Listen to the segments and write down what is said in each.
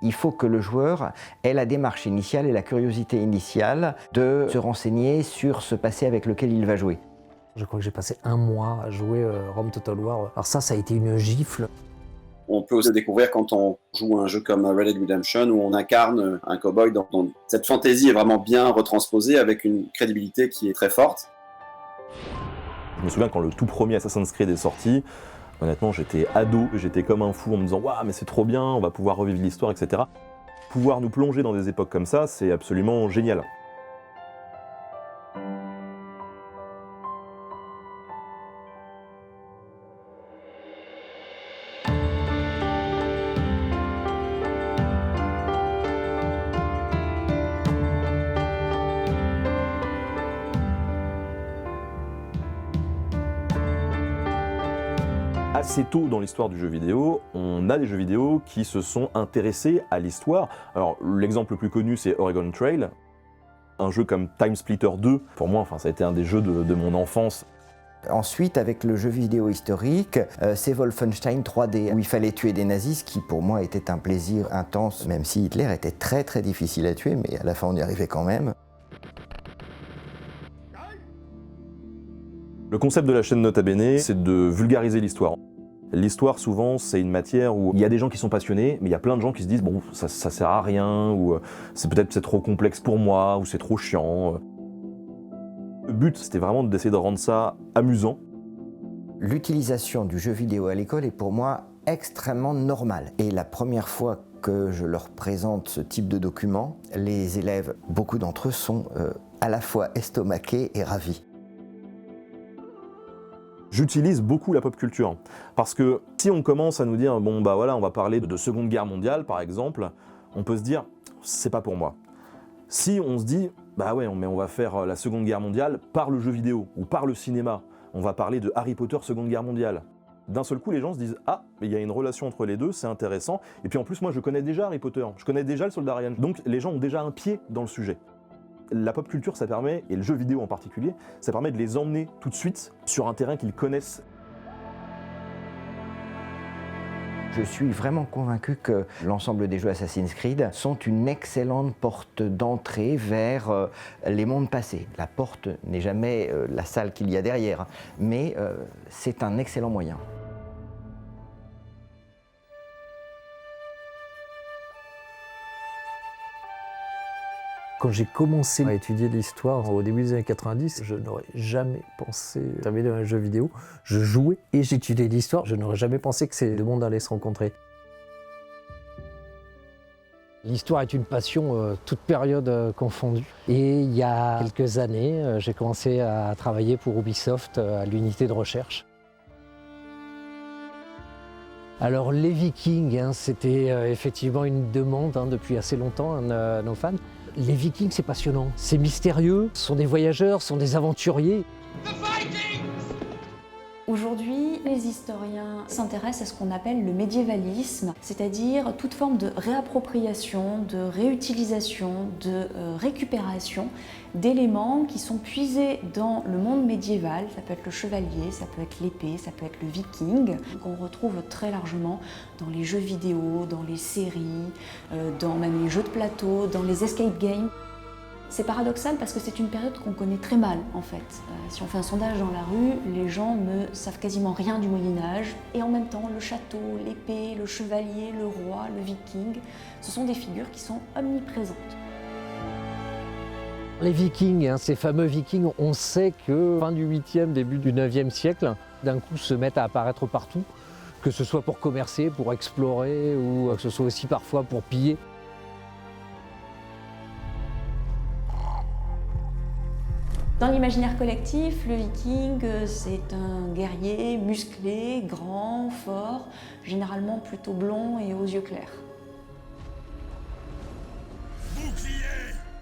Il faut que le joueur ait la démarche initiale et la curiosité initiale de se renseigner sur ce passé avec lequel il va jouer. Je crois que j'ai passé 1 mois à jouer Rome Total War. Alors ça a été une gifle. On peut aussi découvrir quand on joue un jeu comme Red Dead Redemption où on incarne un cow-boy dont cette fantaisie est vraiment bien retransposée avec une crédibilité qui est très forte. Je me souviens quand le tout premier Assassin's Creed est sorti, honnêtement j'étais ado, j'étais comme un fou en me disant « Waouh mais c'est trop bien, on va pouvoir revivre l'histoire, etc. » Pouvoir nous plonger dans des époques comme ça, c'est absolument génial. Assez tôt dans l'histoire du jeu vidéo, on a des jeux vidéo qui se sont intéressés à l'histoire. Alors l'exemple le plus connu c'est Oregon Trail. Un jeu comme Time Splitter 2, pour moi ça a été un des jeux de mon enfance. Ensuite, avec le jeu vidéo historique, c'est Wolfenstein 3D, où il fallait tuer des nazis, ce qui pour moi était un plaisir intense, même si Hitler était très très difficile à tuer, mais à la fin on y arrivait quand même. Le concept de la chaîne Nota Bene, c'est de vulgariser l'histoire. L'histoire, souvent, c'est une matière où il y a des gens qui sont passionnés, mais il y a plein de gens qui se disent « bon, ça sert à rien » ou « c'est trop complexe pour moi » ou « c'est trop chiant ». Le but, c'était vraiment d'essayer de rendre ça amusant. L'utilisation du jeu vidéo à l'école est pour moi extrêmement normale. Et la première fois que je leur présente ce type de document, les élèves, beaucoup d'entre eux sont à la fois estomaqués et ravis. J'utilise beaucoup la pop culture, parce que si on commence à nous dire « bon bah voilà, on va parler de Seconde Guerre mondiale par exemple », on peut se dire « c'est pas pour moi ». Si on se dit « bah ouais, mais on va faire la Seconde Guerre mondiale par le jeu vidéo ou par le cinéma, on va parler de Harry Potter Seconde Guerre mondiale », d'un seul coup les gens se disent « ah, mais il y a une relation entre les deux, c'est intéressant », et puis en plus moi je connais déjà Harry Potter, je connais déjà le Soldat Ryan, donc les gens ont déjà un pied dans le sujet. La pop culture, ça permet, et le jeu vidéo en particulier, ça permet de les emmener tout de suite sur un terrain qu'ils connaissent. Je suis vraiment convaincu que l'ensemble des jeux Assassin's Creed sont une excellente porte d'entrée vers les mondes passés. La porte n'est jamais la salle qu'il y a derrière, mais c'est un excellent moyen. Quand j'ai commencé à étudier l'histoire au début des années 90, je n'aurais jamais pensé travailler dans un jeu vidéo. Je jouais et j'étudiais l'histoire. Je n'aurais jamais pensé que ces deux mondes allaient se rencontrer. L'histoire est une passion, toute période confondue. Et il y a quelques années, j'ai commencé à travailler pour Ubisoft à l'unité de recherche. Alors les Vikings, c'était effectivement une demande depuis assez longtemps de nos fans. Les Vikings, c'est passionnant, c'est mystérieux, ce sont des voyageurs, ce sont des aventuriers. Aujourd'hui, les historiens s'intéressent à ce qu'on appelle le médiévalisme, c'est-à-dire toute forme de réappropriation, de réutilisation, de récupération d'éléments qui sont puisés dans le monde médiéval. Ça peut être le chevalier, ça peut être l'épée, ça peut être le viking, qu'on retrouve très largement dans les jeux vidéo, dans les séries, dans même les jeux de plateau, dans les escape games. C'est paradoxal parce que c'est une période qu'on connaît très mal en fait. Si on fait un sondage dans la rue, les gens ne savent quasiment rien du Moyen-Âge. Et en même temps, le château, l'épée, le chevalier, le roi, le viking, ce sont des figures qui sont omniprésentes. Les Vikings, ces fameux Vikings, on sait que fin du 8e, début du 9e siècle, d'un coup se mettent à apparaître partout, que ce soit pour commercer, pour explorer ou que ce soit aussi parfois pour piller. Dans l'imaginaire collectif, le viking, c'est un guerrier musclé, grand, fort, généralement plutôt blond et aux yeux clairs.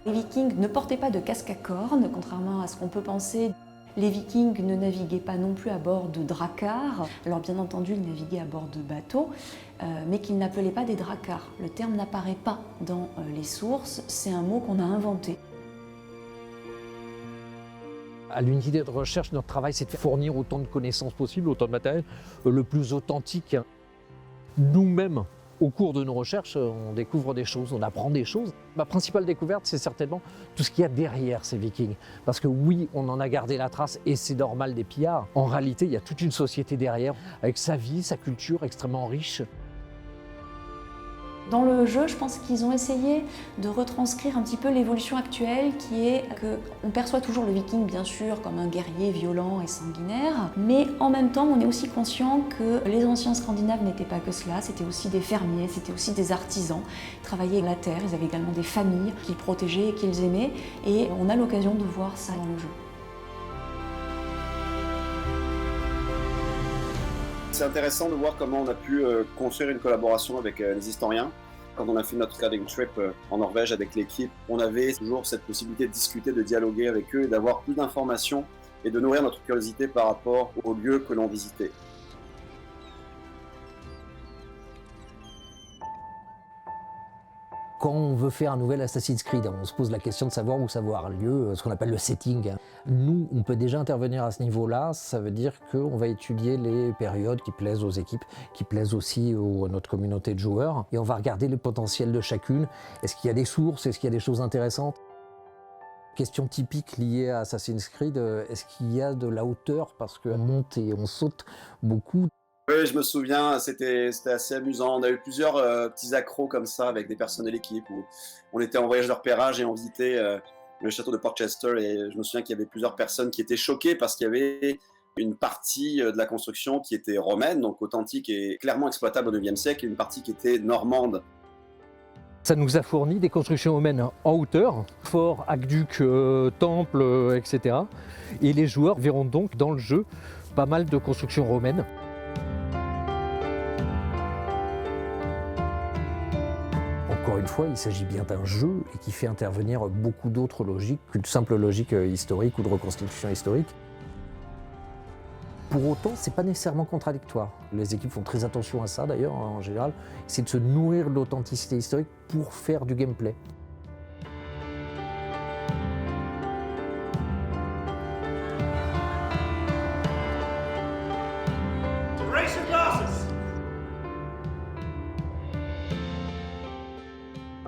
Les vikings ne portaient pas de casque à cornes, contrairement à ce qu'on peut penser. Les vikings ne naviguaient pas non plus à bord de dracars. Alors bien entendu, ils naviguaient à bord de bateaux, mais qu'ils n'appelaient pas des dracars. Le terme n'apparaît pas dans les sources, c'est un mot qu'on a inventé. À l'unité de recherche, notre travail, c'est de fournir autant de connaissances possibles, autant de matériel, le plus authentique. Nous-mêmes, Au cours de nos recherches, on découvre des choses, on apprend des choses. Ma principale découverte, c'est certainement tout ce qu'il y a derrière ces Vikings. Parce que oui, on en a gardé la trace et c'est normal des pillards. En réalité, il y a toute une société derrière, avec sa vie, sa culture extrêmement riche. Dans le jeu, je pense qu'ils ont essayé de retranscrire un petit peu l'évolution actuelle qui est qu'on perçoit toujours le viking bien sûr comme un guerrier violent et sanguinaire, mais en même temps on est aussi conscient que les anciens Scandinaves n'étaient pas que cela, c'était aussi des fermiers, c'était aussi des artisans, ils travaillaient la terre, ils avaient également des familles qu'ils protégeaient et qu'ils aimaient, et on a l'occasion de voir ça dans le jeu. C'est intéressant de voir comment on a pu construire une collaboration avec les historiens. Quand on a fait notre scouting trip en Norvège avec l'équipe, on avait toujours cette possibilité de discuter, de dialoguer avec eux et d'avoir plus d'informations et de nourrir notre curiosité par rapport aux lieux que l'on visitait. Quand on veut faire un nouvel Assassin's Creed, on se pose la question de savoir où ça va avoir lieu, ce qu'on appelle le setting. Nous, on peut déjà intervenir à ce niveau-là, ça veut dire qu'on va étudier les périodes qui plaisent aux équipes, qui plaisent aussi à notre communauté de joueurs, et on va regarder les potentiels de chacune. Est-ce qu'il y a des sources, est-ce qu'il y a des choses intéressantes? Question typique liée à Assassin's Creed, est-ce qu'il y a de la hauteur parce qu'on monte et on saute beaucoup? Oui, je me souviens, c'était assez amusant. On a eu plusieurs petits accros comme ça avec des personnes de l'équipe où on était en voyage de repérage et on visitait le château de Portchester, et je me souviens qu'il y avait plusieurs personnes qui étaient choquées parce qu'il y avait une partie de la construction qui était romaine, donc authentique et clairement exploitable au IXe siècle, et une partie qui était normande. Ça nous a fourni des constructions romaines en hauteur, forts, aqueducs, temples, etc. Et les joueurs verront donc dans le jeu pas mal de constructions romaines. Encore une fois, il s'agit bien d'un jeu et qui fait intervenir beaucoup d'autres logiques qu'une simple logique historique ou de reconstitution historique. Pour autant, c'est pas nécessairement contradictoire. Les équipes font très attention à ça d'ailleurs, en général. C'est de se nourrir de l'authenticité historique pour faire du gameplay.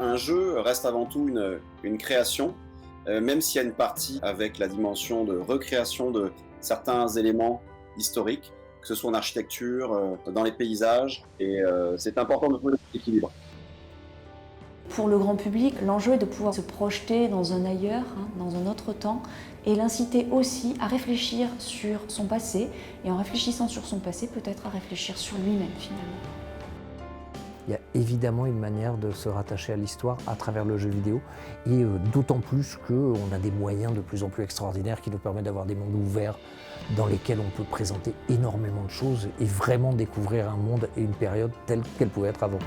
Un jeu reste avant tout une création, même s'il y a une partie avec la dimension de recréation de certains éléments historiques, que ce soit en architecture, dans les paysages, et c'est important de trouver cet équilibre. Pour le grand public, l'enjeu est de pouvoir se projeter dans un ailleurs, dans un autre temps, et l'inciter aussi à réfléchir sur son passé, et en réfléchissant sur son passé, peut-être à réfléchir sur lui-même finalement. Il y a évidemment une manière de se rattacher à l'histoire à travers le jeu vidéo, et d'autant plus qu'on a des moyens de plus en plus extraordinaires qui nous permettent d'avoir des mondes ouverts dans lesquels on peut présenter énormément de choses et vraiment découvrir un monde et une période telle qu'elle pouvait être avant.